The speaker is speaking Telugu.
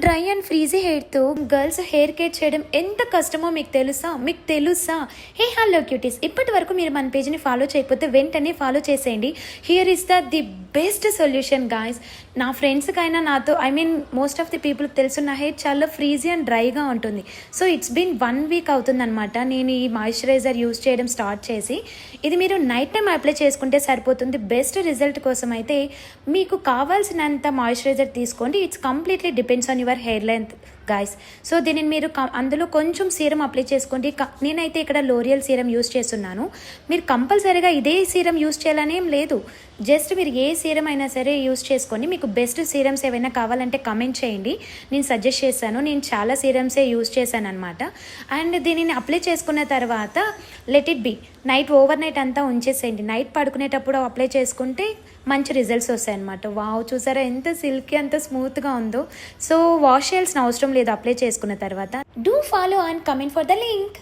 డ్రై అండ్ ఫ్రీజీ హెయిర్తో గర్ల్స్ హెయిర్ కేర్ చేయడం ఎంత కష్టమో మీకు తెలుసా హే హలో క్యూటీస్, ఇప్పటి వరకు మీరు మన పేజ్ని ఫాలో చేయకపోతే వెంటనే ఫాలో చేసేయండి. Here is the best solution guys. నా ఫ్రెండ్స్కైనా నాతో మోస్ట్ ఆఫ్ ది పీపుల్కి తెలుసు నా హెయిర్ చాలా ఫ్రీజీ అండ్ డ్రైగా ఉంటుంది. సో ఇట్స్ బీన్ 1 వీక్ అవుతుందన్నమాట నేను ఈ మాయిశ్చరైజర్ యూస్ చేయడం స్టార్ట్ చేసి. ఇది మీరు నైట్ టైం అప్లై చేసుకుంటే సరిపోతుంది. బెస్ట్ రిజల్ట్ కోసం అయితే మీకు కావాల్సినంత మాయిశ్చరైజర్ తీసుకోండి. It's completely depends on your hair length guys. So దీనిని మీరు అందులో కొంచెం సీరం అప్లై చేసుకోండి. నేనైతే ఇక్కడ లోరియల్ సీరం యూస్ చేస్తున్నాను. మీరు కంపల్సరీగా ఇదే సీరం యూస్ చేయాలని ఏం లేదు. జస్ట్ మీరు ఏ సీరం అయినా సరే యూస్ చేసుకొని మీకు బెస్ట్ సీరమ్స్ ఏమైనా కావాలంటే కమెంట్ చేయండి, నేను సజెస్ట్ చేశాను. నేను చాలా సీరమ్సే యూస్ చేశాను అనమాట. అండ్ దీనిని అప్లై చేసుకున్న తర్వాత let it be over night అంతా ఉంచేసేయండి. నైట్ పడుకునేటప్పుడు అప్లై చేసుకుంటే మంచి రిజల్ట్స్ వస్తాయన్నమాట. వావ్, చూసారా ఎంత సిల్కీ అంత స్మూత్గా ఉందో. సో వాష్ చేయాల్సిన అవసరం లేదు అప్లై చేసుకున్న తర్వాత. Do follow and comment for the link.